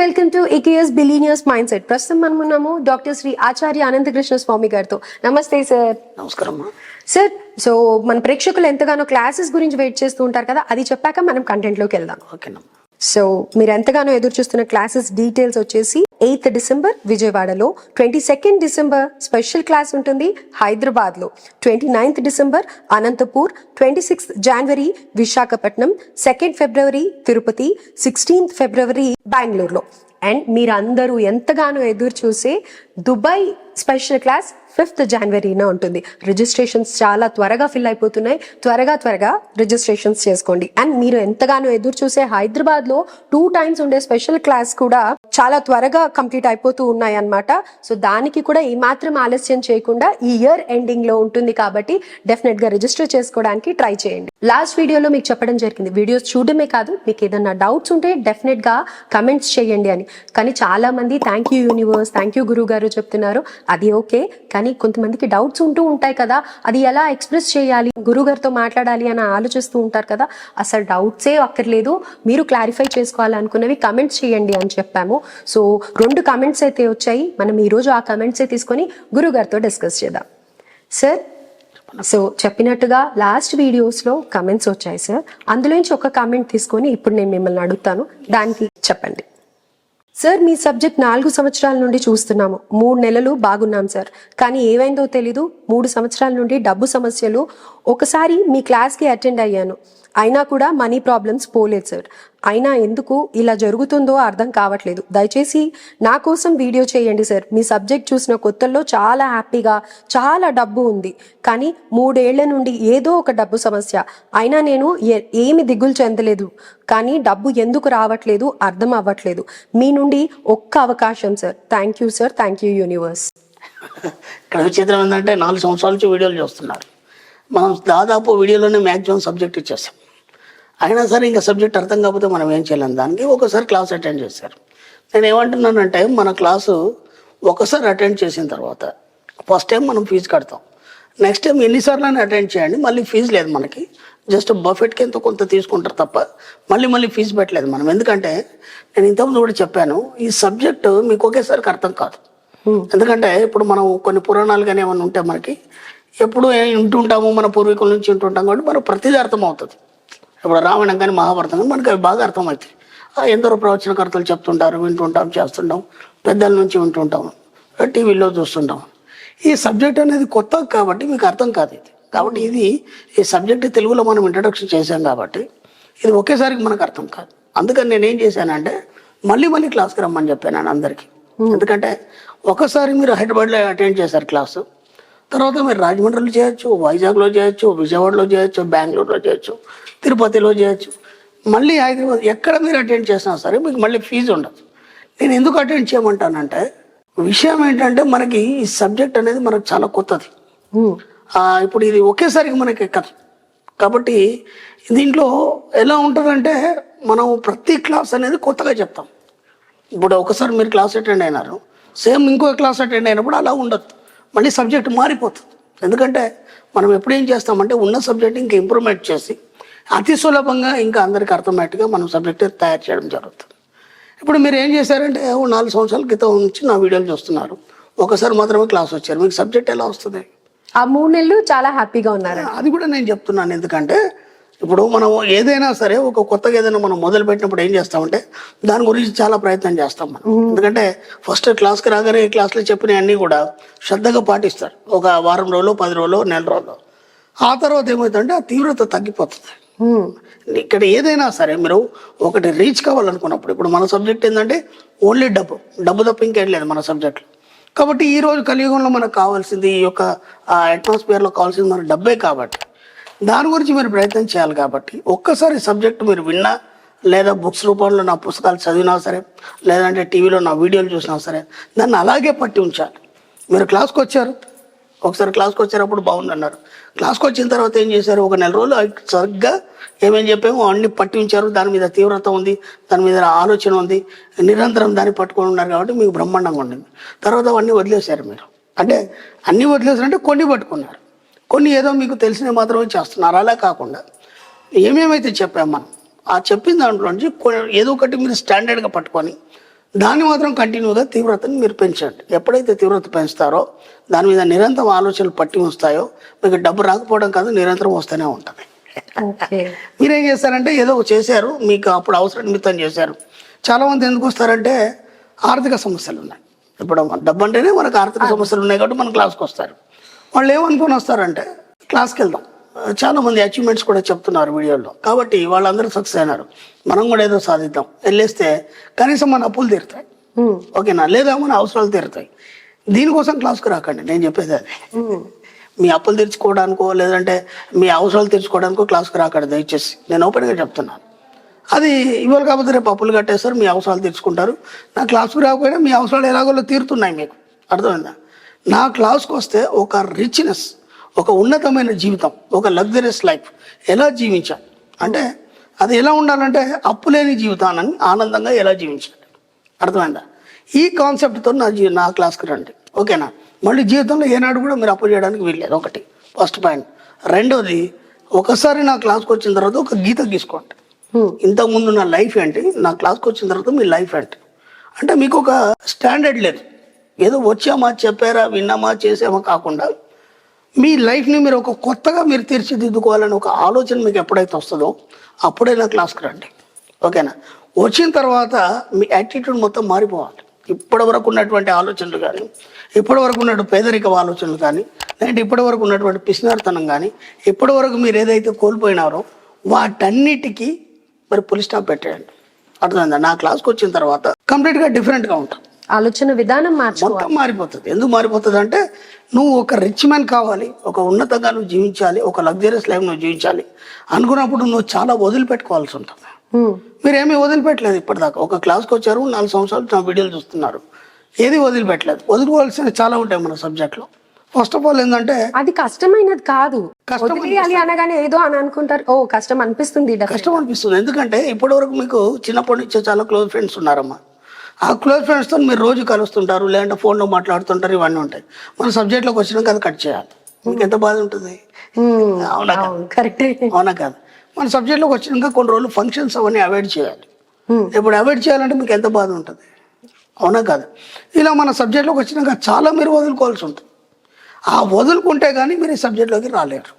Welcome to AKS billionaires mind set. ప్రస్తుతం మనమున్నాము doctor Shri ఆచార్య అనంతకృష్ణ స్వామి గారితో. నమస్తే సార్. నమస్కారం సార్. సో మన ప్రేక్షకులు ఎంతగానో క్లాసెస్ గురించి వెయిట్ చేస్తూ ఉంటారు కదా, అది చెప్పాక మనం కంటెంట్ లోకి వెళ్దాం. ఓకేనా. సో మీరు ఎంతగానో ఎదురు చూస్తున్న క్లాసెస్ డీటెయిల్స్ వచ్చేసి 8th డిసెంబర్ విజయవాడలో, 22nd డిసెంబర్ స్పెషల్ క్లాస్ ఉంటుంది హైదరాబాద్ లో, 29th డిసెంబర్ అనంతపూర్, 26th జనవరి విశాఖపట్నం, 2nd ఫిబ్రవరి తిరుపతి, 16th ఫిబ్రవరి బెంగళూరులో. అండ్ మీరందరూ ఎంతగానో ఎదురు చూసే దుబాయ్ స్పెషల్ క్లాస్ 5th జనవరిన ఉంటుంది. రిజిస్ట్రేషన్స్ చాలా త్వరగా ఫిల్ అయిపోతున్నాయి. త్వరగా రిజిస్ట్రేషన్స్ చేసుకోండి. అండ్ మీరు ఎంతగానో ఎదురు చూసే హైదరాబాద్ లో 2 times ఉండే స్పెషల్ క్లాస్ కూడా చాలా త్వరగా కంప్లీట్ అయిపోతూ ఉన్నాయి అన్నమాట. సో దానికి కూడా ఏమాత్రం ఆలస్యం చేయకుండా ఈ ఇయర్ ఎండింగ్ లో ఉంటుంది కాబట్టి డెఫినెట్ గా రిజిస్టర్ చేసుకోవడానికి ట్రై చేయండి. లాస్ట్ వీడియోలో మీకు చెప్పడం జరిగింది, వీడియోస్ చూడడమే కాదు, మీకు ఏదన్నా డౌట్స్ ఉంటే డెఫినెట్ గా కమెంట్స్ చేయండి అని. కానీ చాలా మంది thank you universe, thank you గురువు గారు చెప్తున్నారు. అది ఓకే, కానీ కొంతమందికి డౌట్స్ ఉంటూ ఉంటాయి కదా, అది ఎలా ఎక్స్ప్రెస్ చేయాలి, గురువు గారితో మాట్లాడాలి అని ఆలోచిస్తూ ఉంటారు కదా. అసలు డౌట్సే అక్కర్లేదు, మీరు క్లారిఫై చేసుకోవాలనుకున్నవి కమెంట్స్ చేయండి అని చెప్పాము. సో 2 కమెంట్స్ అయితే వచ్చాయి. మనం ఈరోజు ఆ కమెంట్సే తీసుకొని గురువు గారితో డిస్కస్ చేద్దాం. సార్, సో చెప్పినట్టుగా లాస్ట్ వీడియోస్లో కమెంట్స్ వచ్చాయి సార్, అందులోంచి ఒక కామెంట్ తీసుకొని ఇప్పుడు నేను మిమ్మల్ని అడుగుతాను, దానికి చెప్పండి. సార్, మీ సబ్జెక్ట్ 4 సంవత్సరాల నుండి చూస్తున్నాము. 3 నెలలు బాగున్నాం సార్, కానీ ఏమైందో తెలీదు, 3 సంవత్సరాల నుండి డబ్బు సమస్యలు. ఒకసారి మీ క్లాస్కి అటెండ్ అయ్యాను, అయినా కూడా మనీ ప్రాబ్లమ్స్ పోలేదు సార్. అయినా ఎందుకు ఇలా జరుగుతుందో అర్థం కావట్లేదు. దయచేసి నా కోసం వీడియో చేయండి సార్. మీ సబ్జెక్ట్ చూసిన కొత్తల్లో చాలా హ్యాపీగా, చాలా డబ్బు ఉంది, కానీ 3 ఏళ్ల నుండి ఏదో ఒక డబ్బు సమస్య. అయినా నేను ఏమి దిగులు చెందలేదు, కానీ డబ్బు ఎందుకు రావట్లేదు అర్థం అవ్వట్లేదు. మీ నుండి ఒక్క అవకాశం sir. Thank you sir, thank you universe. ఇక్కడ విచిత్రం ఏంటంటే 4 సంవత్సరాల నుంచి వీడియోలు చూస్తున్నారు. మనం దాదాపు వీడియోలోనే మ్యాక్సిమం సబ్జెక్ట్ ఇచ్చేస్తాం. అయినా సరే ఇంకా సబ్జెక్ట్ అర్థం కాకపోతే మనం ఏం చేయలేం. దానికి ఒకసారి క్లాస్ అటెండ్ చేశారు. నేను ఏమంటున్నానంటే, మన క్లాసు ఒకసారి అటెండ్ చేసిన తర్వాత ఫస్ట్ టైం మనం ఫీజు కడతాం. నెక్స్ట్ టైం ఎన్నిసార్లు అటెండ్ చేయండి, మళ్ళీ ఫీజు లేదు మనకి. జస్ట్ బఫెట్కి ఎంతో కొంత తీసుకుంటారు తప్ప మళ్ళీ ఫీజు పెట్టలేదు మనం. ఎందుకంటే నేను ఇంతకుముందు కూడా చెప్పాను, ఈ సబ్జెక్టు మీకు ఒకేసారికి అర్థం కాదు. ఎందుకంటే ఇప్పుడు మనం కొన్ని పురాణాలు కానీ ఏమైనా ఉంటే మనకి ఎప్పుడు వింటుంటాము, మన పూర్వీకుల నుంచి వింటుంటాం కాబట్టి మనకు ప్రతిదీ అర్థం అవుతుంది. ఇప్పుడు రామాయణం కానీ మహాభారతం కానీ మనకి అవి బాగా అర్థమవుతాయి. ఎందరో ప్రవచనకర్తలు చెప్తుంటారు, వింటుంటాం, చేస్తుంటాం, పెద్దల నుంచి వింటుంటాం, టీవీలో చూస్తుంటాం. ఈ సబ్జెక్ట్ అనేది కొత్త కాబట్టి మీకు అర్థం కాదు ఇది. కాబట్టి ఈ సబ్జెక్ట్ తెలుగులో మనం ఇంట్రడక్షన్ చేశాం కాబట్టి ఇది ఒకేసారికి మనకు అర్థం కాదు. అందుకని నేనేం చేశానంటే మళ్ళీ క్లాస్కి రమ్మని చెప్పాను అందరికీ. ఎందుకంటే ఒకసారి మీరు హైదరాబాద్లో అటెండ్ చేశారు క్లాసు, తర్వాత మీరు రాజమండ్రిలో చేయొచ్చు, వైజాగ్లో చేయొచ్చు, విజయవాడలో చేయొచ్చు, బెంగళూరులో చేయొచ్చు, తిరుపతిలో చేయొచ్చు. మళ్ళీ హైదరాబాద్ ఎక్కడ మీరు అటెండ్ చేసినా సరే మీకు మళ్ళీ ఫీజు ఉండదు. నేను ఎందుకు అటెండ్ చేయమంటానంటే, విషయం ఏంటంటే మనకి ఈ సబ్జెక్ట్ అనేది మనకు చాలా కొత్తది. ఇప్పుడు ఇది ఒకేసారికి మనకి ఎక్కదు. కాబట్టి దీంట్లో ఎలా ఉంటుందంటే, మనం ప్రతి క్లాస్ అనేది కొత్తగా చెప్తాం. ఇప్పుడు ఒకసారి మీరు క్లాస్ అటెండ్ అయినారు, సేమ్ ఇంకో క్లాస్ అటెండ్ అయినప్పుడు అలా ఉండదు, మళ్ళీ సబ్జెక్ట్ మారిపోతుంది. ఎందుకంటే మనం ఎప్పుడు ఏం చేస్తామంటే ఉన్న సబ్జెక్ట్ ఇంకా ఇంప్రూవ్మెంట్ చేసి అతి సులభంగా ఇంకా అందరికీ అర్థమయ్యేట్టుగా మనం సబ్జెక్ట్ తయారు చేయడం జరుగుతుంది. ఇప్పుడు మీరు ఏం చేశారంటే 4 సంవత్సరాల క్రితం నుంచి నా వీడియోలు చూస్తున్నారు, ఒకసారి మాత్రమే క్లాస్ వచ్చారు, మీకు సబ్జెక్ట్ ఎలా వస్తుంది? ఆ 3 నెలలు చాలా హ్యాపీగా ఉన్నారు. అది కూడా నేను చెప్తున్నాను. ఎందుకంటే ఇప్పుడు మనం ఏదైనా సరే ఒక కొత్తగా ఏదైనా మనం మొదలు పెట్టినప్పుడు ఏం చేస్తామంటే దాని గురించి చాలా ప్రయత్నం చేస్తాం మనం. ఎందుకంటే ఫస్ట్ క్లాస్కి రాగానే ఈ క్లాస్లో చెప్పిన అన్నీ కూడా శ్రద్ధగా పాటిస్తారు, ఒక వారం రోజులు, 10 రోజులు, నెల రోజులు. ఆ తర్వాత ఏమవుతుందంటే ఆ తీవ్రత తగ్గిపోతుంది. ఇక్కడ ఏదైనా సరే మీరు ఒకటి రీచ్ కావాలనుకున్నప్పుడు, ఇప్పుడు మన సబ్జెక్ట్ ఏంటంటే ఓన్లీ డబ్బు తప్ప ఇంకేం లేదు మన సబ్జెక్ట్లో. కాబట్టి ఈరోజు కలియుగంలో మనకు కావాల్సింది, ఈ యొక్క అట్మాస్ఫియర్లో కావాల్సింది మన డబ్బే. కాబట్టి దాని గురించి మీరు ప్రయత్నం చేయాలి. కాబట్టి ఒక్కసారి సబ్జెక్ట్ మీరు విన్నా, లేదా బుక్స్ రూపంలో నా పుస్తకాలు చదివినా సరే, లేదంటే టీవీలో నా వీడియోలు చూసినా సరే, దాన్ని అలాగే పట్టి ఉంచాలి. మీరు క్లాస్కి వచ్చారు, ఒకసారి క్లాస్కి వచ్చారప్పుడు బాగుందన్నారు, క్లాస్కి వచ్చిన తర్వాత ఏం చేశారు, ఒక నెల రోజులు సరిగ్గా ఏమేమి చెప్పామో అన్ని పట్టి ఉంచారు. దాని మీద తీవ్రత ఉంది, దాని మీద ఆలోచన ఉంది, నిరంతరం దాన్ని పట్టుకొని ఉన్నారు కాబట్టి మీకు బ్రహ్మాండంగా ఉండింది. తర్వాత అవన్నీ వదిలేశారు మీరు. అంటే అన్నీ వదిలేసారంటే కొన్ని పట్టుకున్నారు, కొన్ని ఏదో మీకు తెలిసినవి మాత్రమే చేస్తున్నారు. అలా కాకుండా ఏమేమైతే చెప్పాం మనం, ఆ చెప్పిన దాంట్లో నుంచి ఏదో ఒకటి మీరు స్టాండర్డ్గా పట్టుకొని దాన్ని మాత్రం కంటిన్యూగా తీవ్రతని మీరు పెంచండి. ఎప్పుడైతే తీవ్రత పెంచుతారో దాని మీద నిరంతరం ఆలోచనలు పట్టి వస్తాయో మీకు డబ్బు రాకపోవడం కాదు, నిరంతరం వస్తూనే ఉంటుంది. మీరేం చేస్తారంటే ఏదో చేశారు, మీకు అప్పుడు అవసరం నిమిత్తం చేశారు. చాలామంది ఎందుకు వస్తారంటే ఆర్థిక సమస్యలు ఉన్నాయి. ఇప్పుడు డబ్బు అంటేనే మనకు ఆర్థిక సమస్యలు ఉన్నాయి కాబట్టి మన క్లాస్కి వస్తారు. వాళ్ళు ఏమనుకొని వస్తారంటే క్లాస్కి వెళ్దాం, చాలామంది అచీవ్మెంట్స్ కూడా చెప్తున్నారు వీడియోలో, కాబట్టి వాళ్ళందరూ సక్సెస్ అయినారు, మనం కూడా ఏదో సాధిద్దాం. వెళ్ళేస్తే కనీసం మన అప్పులు తీరుతాయి, ఓకేనా, లేదా మన అవసరాలు తీరుతాయి. దీనికోసం క్లాస్కి రాకండి, నేను చెప్పేది అది. మీ అప్పులు తీర్చుకోవడానికో లేదంటే మీ అవసరాలు తీర్చుకోవడానికో క్లాస్కి రాకండి దయచేసి, నేను ఓపెన్గా చెప్తున్నాను. అది ఇవాళ కాకపోతే రేపు అప్పులు కట్టేస్తారు, మీ అవసరాలు తీర్చుకుంటారు. నా క్లాస్కి రాకపోయినా మీ అవసరాలు ఎలాగోలో తీరుతున్నాయి, మీకు అర్థమైందా? నా క్లాస్కి వస్తే ఒక రిచ్నెస్, ఒక ఉన్నతమైన జీవితం, ఒక లగ్జరియస్ లైఫ్ ఎలా జీవించాలి అంటే అది ఎలా ఉండాలంటే అప్పు లేని జీవితాన్ని ఆనందంగా ఎలా జీవించాలి, అర్థమైందా? ఈ కాన్సెప్ట్తో నా క్లాస్కి రండి, ఓకేనా. మళ్ళీ జీవితంలో ఏనాడు కూడా మీరు అప్పు చేయడానికి వీల్లేదు, ఒకటి ఫస్ట్ పాయింట్. రెండోది, ఒకసారి నా క్లాస్కి వచ్చిన తర్వాత ఒక గీత గీసుకోండి. ఇంతకుముందు నా లైఫ్ ఏంటి, నా క్లాస్కి వచ్చిన తర్వాత మీ లైఫ్ ఏంటి అంటే మీకు ఒక స్టాండర్డ్ లేదు, ఏదో వచ్చామా చెప్పారా విన్నామా చేసామా కాకుండా మీ లైఫ్ని మీరు ఒక కొత్తగా మీరు తీర్చిదిద్దుకోవాలని ఒక ఆలోచన మీకు ఎప్పుడైతే వస్తుందో అప్పుడే నా క్లాస్కి రండి, ఓకేనా. వచ్చిన తర్వాత మీ యాటిట్యూడ్ మొత్తం మారిపోవాలి. ఇప్పటి వరకు ఉన్నటువంటి ఆలోచనలు కానీ, ఇప్పటి వరకు ఉన్నటువంటి పేదరిక ఆలోచనలు కానీ, లేదంటే ఇప్పటి వరకు ఉన్నటువంటి పిసినారితనం కానీ, ఇప్పటి వరకు మీరు ఏదైతే కోల్పోయినారో వాటన్నిటికీ మరి పులి స్టాప్ పెట్టేయండి, అర్థమైందా. నా క్లాస్కి వచ్చిన తర్వాత కంప్లీట్గా డిఫరెంట్గా ఉంటాం, ఆలోచన విధానం మొత్తం మారిపోతుంది. ఎందుకు మారిపోతుంది అంటే నువ్వు ఒక రిచ్ మ్యాన్ కావాలి, ఒక ఉన్నతంగా నువ్వు జీవించాలి, ఒక లగ్జరియస్ లైఫ్ నువ్వు జీవించాలి అనుకున్నప్పుడు నువ్వు చాలా వదిలిపెట్టుకోవాల్సి ఉంటుంది. మీరేమీ వదిలిపెట్టలేదు ఇప్పటిదాకా. ఒక క్లాస్కి వచ్చారు, 4 సంవత్సరాలు నా వీడియోలు చూస్తున్నారు, ఏది వదిలిపెట్టలేదు. వదిలిపోవాల్సినవి చాలా ఉంటాయి మన సబ్జెక్ట్లో. ఫస్ట్ ఆఫ్ ఆల్ ఏంటంటే అది కష్టమైనది కాదు, వదిలేయాలి అనగానే ఏదో అని అనుకుంటారు, ఓ కష్టం అనిపిస్తుంది. కష్టం అనిపిస్తుంది ఎందుకంటే ఇప్పటి వరకు మీకు చిన్నప్పటి నుంచి చాలా క్లోజ్ ఫ్రెండ్స్ ఉన్నారమ్మా. ఆ క్లోజ్ ఫ్రెండ్స్తో మీరు రోజు కలుస్తుంటారు, లేదంటే ఫోన్లో మాట్లాడుతుంటారు, ఇవన్నీ ఉంటాయి. మన సబ్జెక్ట్లోకి వచ్చినాక అది కట్ చేయాలి, మీకు ఎంత బాధ ఉంటుంది, అవునా కరెక్ట్, అవునా కాదు. మన సబ్జెక్ట్లోకి వచ్చినాక కొన్ని రోజులు ఫంక్షన్స్ అవన్నీ అవాయిడ్ చేయాలి. ఇప్పుడు అవాయిడ్ చేయాలంటే మీకు ఎంత బాధ ఉంటుంది, అవునా కాదు. ఇలా మన సబ్జెక్ట్లోకి వచ్చినాక చాలా మీరు వదులుకోవాల్సి ఉంటుంది. ఆ వదులుకుంటే కానీ మీరు ఈ సబ్జెక్ట్లోకి రాలేరు.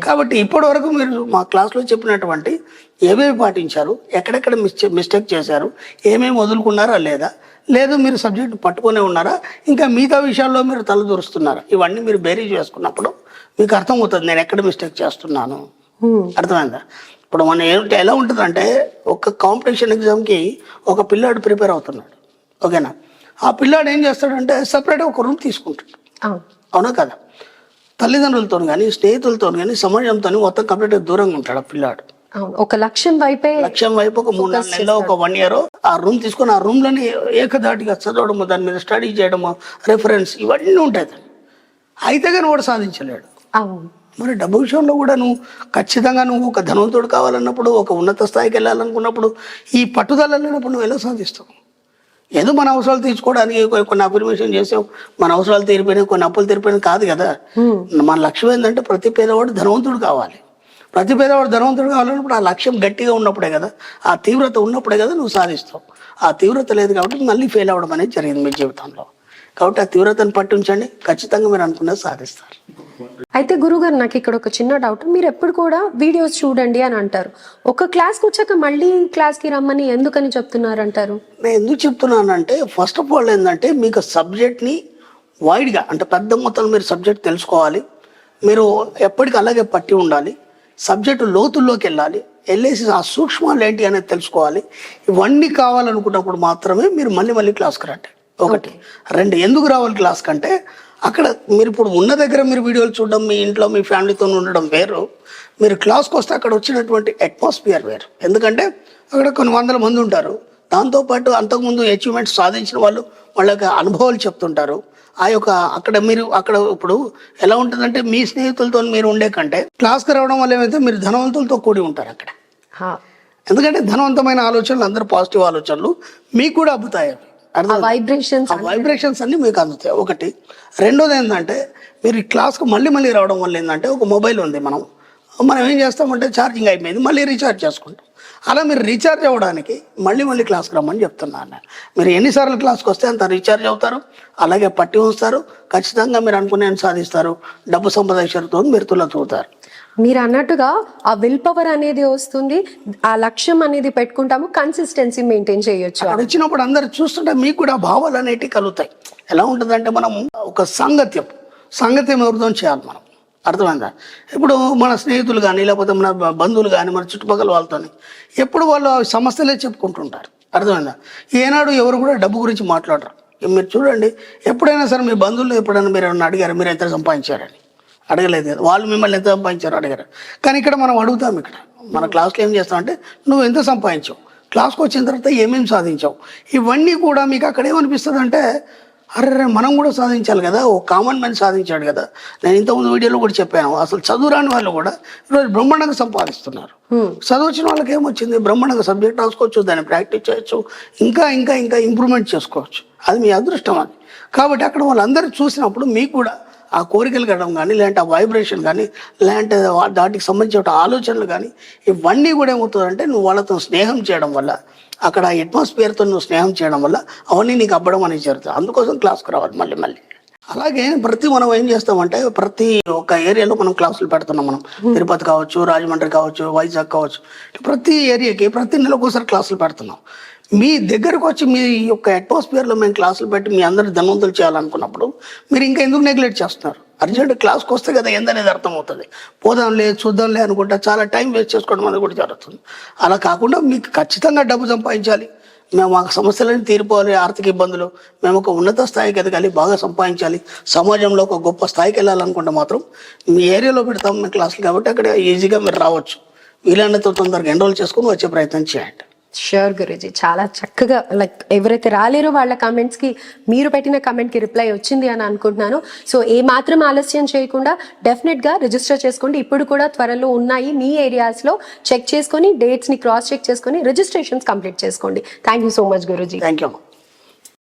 కాబట్టి ఇప్పటి వరకు మీరు మా క్లాస్లో చెప్పినటువంటి ఏమేమి పాటించారు, ఎక్కడెక్కడ మిస్టేక్ చేశారు, ఏమేమి వదులుకున్నారా లేదా, లేదు మీరు సబ్జెక్ట్ పట్టుకునే ఉన్నారా, ఇంకా మిగతా విషయాల్లో మీరు తలదూరుస్తున్నారా, ఇవన్నీ మీరు బేరీ చేసుకున్నప్పుడు మీకు అర్థమవుతుంది నేను ఎక్కడ మిస్టేక్ చేస్తున్నాను, అర్థమైందా. ఇప్పుడు మన ఎలా ఉంటుందంటే ఒక కాంపిటీషన్ ఎగ్జామ్కి ఒక పిల్లాడు ప్రిపేర్ అవుతున్నాడు, ఓకేనా. ఆ పిల్లాడు ఏం చేస్తాడంటే సపరేట్గా ఒక రూమ్ తీసుకుంటాడు, అవునా కదా. తల్లిదండ్రులతో కానీ స్నేహితులతో కానీ సమాజంతో మొత్తం కంప్లీట్గా దూరంగా ఉంటాడు ఆ పిల్లాడు. ఒక లక్ష్యం వైపు ఒక 3-4 నెలలో ఒక 1 year ఆ రూమ్ తీసుకొని ఆ రూమ్ లోని ఏకధాటిగా చదవడము, దాని మీద స్టడీ చేయడము, రెఫరెన్స్ ఇవన్నీ ఉంటాయి. అయితే కానీ వాడు సాధించలేడు. మరి డబ్బు విషయంలో కూడా నువ్వు ఖచ్చితంగా నువ్వు ఒక ధనవంతుడు కావాలన్నప్పుడు, ఒక ఉన్నత స్థాయికి వెళ్ళాలనుకున్నప్పుడు, ఈ పట్టుదల లేనప్పుడు నువ్వు ఎలా సాధిస్తావు? ఏదో మన అవసరాలు తీర్చుకోవడానికి కొన్ని అఫర్మేషన్ చేసాం, మన అవసరాలు తీరిపోయినాయి, కొన్ని అప్పులు తీరిపోయినాయి కాదు కదా. మన లక్ష్యం ఏంటంటే ప్రతి పేదవాడు ధనవంతుడు కావాలి. ప్రతి పేదవాడు ధనవంతుడు కావాలన్నప్పుడు ఆ లక్ష్యం గట్టిగా ఉన్నప్పుడే కదా, ఆ తీవ్రత ఉన్నప్పుడే కదా నువ్వు సాధిస్తావు. ఆ తీవ్రత లేదు కాబట్టి మళ్ళీ ఫెయిల్ అవ్వడం అనేది జరిగింది మీ జీవితంలో. కాబట్టి ఆ తీవ్రతను పట్టించండి, ఖచ్చితంగా మీరు అనుకున్నది సాధిస్తారు. అయితే గురుగారు, నాకు ఇక్కడ ఒక చిన్న డౌట్. మీరు ఎప్పుడు కూడా వీడియోస్ చూడండి అని అంటారు, ఒక క్లాస్కి వచ్చాక మళ్ళీ క్లాస్కి రమ్మని ఎందుకని చెప్తున్నారు అంటారు? నేను ఎందుకు చెప్తున్నానంటే ఫస్ట్ ఆఫ్ ఆల్ ఏంటంటే మీకు సబ్జెక్ట్ని వైడ్గా అంటే పెద్ద మొత్తంలో మీరు సబ్జెక్ట్ తెలుసుకోవాలి, మీరు ఎప్పటికీ అలాగే పట్టి ఉండాలి, సబ్జెక్టు లోతుల్లోకి వెళ్ళేసి ఆ సూక్ష్మాలు ఏంటి అనేది తెలుసుకోవాలి. ఇవన్నీ కావాలనుకున్నప్పుడు మాత్రమే మీరు మళ్ళీ క్లాస్కి రండి, ఒకటి. రెండు, ఎందుకు రావాలి క్లాస్ కంటే అక్కడ మీరు ఇప్పుడు ఉన్న దగ్గర మీరు వీడియోలు చూడడం, మీ ఇంట్లో మీ ఫ్యామిలీతో ఉండడం వేరు, మీరు క్లాస్కి వస్తే అక్కడ వచ్చినటువంటి అట్మాస్ఫియర్ వేరు. ఎందుకంటే అక్కడ కొన్ని 100 మంది ఉంటారు, దాంతోపాటు అంతకుముందు అచీవ్మెంట్స్ సాధించిన వాళ్ళు వాళ్ళ యొక్క అనుభవాలు చెప్తుంటారు. ఆ యొక్క అక్కడ ఇప్పుడు ఎలా ఉంటుందంటే మీ స్నేహితులతో మీరు ఉండే కంటే క్లాస్కి రావడం వల్ల ఏమైతే మీరు ధనవంతులతో కూడి ఉంటారు అక్కడ. ఎందుకంటే ధనవంతమైన ఆలోచనలు, అందరూ పాజిటివ్ ఆలోచనలు మీకు కూడా అబ్బుతాయి. వైబ్రేషన్స్ అన్ని మీకు అందుతాయి, ఒకటి. రెండోది ఏంటంటే మీరు ఈ క్లాస్కి మళ్ళీ రావడం వల్ల ఏంటంటే ఒక మొబైల్ ఉంది, మనం ఏం చేస్తామంటే ఛార్జింగ్ అయిపోయింది, మళ్ళీ రీఛార్జ్ చేసుకుంటాం. అలా మీరు రీఛార్జ్ అవ్వడానికి మళ్ళీ మళ్ళీ క్లాస్కి రమ్మని చెప్తున్నాను నేను. మీరు ఎన్నిసార్లు క్లాస్కి వస్తే అంత రీఛార్జ్ అవుతారు, అలాగే పట్టి ఉంచుతారు, ఖచ్చితంగా మీరు అనుకునే సాధిస్తారు, డబ్బు సంపాదించడంతో మీరు తులతూగుతారు. మీరు అన్నట్టుగా ఆ విల్ పవర్ అనేది వస్తుంది, ఆ లక్ష్యం అనేది పెట్టుకుంటాము, కన్సిస్టెన్సీ మెయింటైన్ చేయొచ్చు. అక్కడ వచ్చినప్పుడు అందరు చూస్తుంటే మీకు కూడా భావాలు అనేటివి కలుగుతాయి. ఎలా ఉంటుందంటే మనం ఒక సంగత్యం ఎవరితో చేయాలి మనం, అర్థమైందా? ఇప్పుడు మన స్నేహితులు కానీ లేకపోతే మన బంధువులు కానీ మన చుట్టుపక్కల వాళ్ళతో ఎప్పుడు వాళ్ళు సమస్యలే చెప్పుకుంటుంటారు, అర్థమైందా? ఏనాడు ఎవరు కూడా డబ్బు గురించి మాట్లాడరు. మీరు చూడండి, ఎప్పుడైనా సరే మీ బంధువులు ఎప్పుడైనా మీరు ఏమన్నా అడిగారు మీరు ఎంత సంపాదించారని? అడగలేదు కదా. వాళ్ళు మిమ్మల్ని ఎంత సంపాదించారు అడిగారు. కానీ ఇక్కడ మనం అడుగుతాం, ఇక్కడ మన క్లాస్లో ఏం చేస్తామంటే నువ్వు ఎంత సంపాదించావు, క్లాస్కి వచ్చిన తర్వాత ఏమేమి సాధించావు, ఇవన్నీ కూడా మీకు అక్కడ ఏమనిపిస్తుంది అంటే అరే మనం కూడా సాధించాలి కదా, ఓ కామన్ మ్యాన్ సాధించాడు కదా. నేను ఇంతకుముందు వీడియోలో కూడా చెప్పాను, అసలు చదువు రాని వాళ్ళు కూడా ఈరోజు బ్రహ్మాండంగా సంపాదిస్తున్నారు. చదువు వచ్చిన వాళ్ళకి ఏమొచ్చింది, బ్రహ్మాండంగా సబ్జెక్ట్ రాసుకోవచ్చు, దాన్ని ప్రాక్టీస్ చేయొచ్చు, ఇంకా ఇంకా ఇంకా ఇంప్రూవ్మెంట్ చేసుకోవచ్చు. అది మీ అదృష్టం అది. కాబట్టి అక్కడ వాళ్ళందరూ చూసినప్పుడు మీకు కూడా ఆ కోరికలు కలగడం కానీ, లేదంటే ఆ వైబ్రేషన్ కానీ, లేదంటే వాటికి సంబంధించిన ఆలోచనలు కానీ, ఇవన్నీ కూడా ఏమవుతుందంటే నువ్వు వాళ్ళతో స్నేహం చేయడం వల్ల, అక్కడ అట్మాస్ఫియర్తో నువ్వు స్నేహం చేయడం వల్ల అవన్నీ నీకు అబ్బడం అనేది జరుగుతుంది. అందుకోసం క్లాస్కి రావాలి మళ్ళీ మళ్ళీ. అలాగే మనం ఏం చేస్తామంటే ప్రతి ఒక్క ఏరియాలో మనం క్లాసులు పెడుతున్నాం. మనం తిరుపతి కావచ్చు, రాజమండ్రి కావచ్చు, వైజాగ్ కావచ్చు, ప్రతి ఏరియాకి ప్రతి నెలకు ఒకసారి క్లాసులు పెడుతున్నాం. మీ దగ్గరకు వచ్చి మీ యొక్క అట్మాస్ఫియర్లో మేము క్లాసులు పెట్టి మీ అందరి ధనవంతులు చేయాలనుకున్నప్పుడు మీరు ఇంకా ఎందుకు నెగ్లెక్ట్ చేస్తున్నారు? అర్జెంట్ క్లాస్కి వస్తే కదా ఏందనేది అర్థమవుతుంది. పోదాంలే చూద్దాంలే అనుకుంటా చాలా టైం వేస్ట్ చేసుకోవడం అనేది కూడా జరుగుతుంది. అలా కాకుండా మీకు ఖచ్చితంగా డబ్బు సంపాదించాలి, మేము ఆ సమస్యలను తీరిపోవాలి, ఆర్థిక ఇబ్బందులు, మేము ఒక ఉన్నత స్థాయికి ఎదగాలి, బాగా సంపాదించాలి, సమాజంలో ఒక గొప్ప స్థాయికి వెళ్ళాలనుకుంటే మాత్రం మీ ఏరియాలో పెడతాం మేము క్లాసులు. కాబట్టి అక్కడ ఈజీగా మీరు రావచ్చు. వీలైనంత తొందరగా ఎన్రోల్ చేసుకుని వచ్చే ప్రయత్నం చేయండి. ష్యూర్ గురూజీ, చాలా చక్కగా లైక్ ఎవరైతే రాలేరో వాళ్ళ కమెంట్స్కి మీరు పెట్టిన కమెంట్కి రిప్లై వచ్చింది అని అనుకుంటున్నాను. సో ఏ మాత్రం ఆలస్యం చేయకుండా డెఫినెట్గా రిజిస్టర్ చేసుకోండి. ఇప్పుడు కూడా త్వరలో ఉన్నాయి మీ ఏరియాస్లో, చెక్ చేసుకొని డేట్స్ని క్రాస్ చెక్ చేసుకొని రిజిస్ట్రేషన్స్ కంప్లీట్ చేసుకోండి. Thank you so much Guruji. Thank you.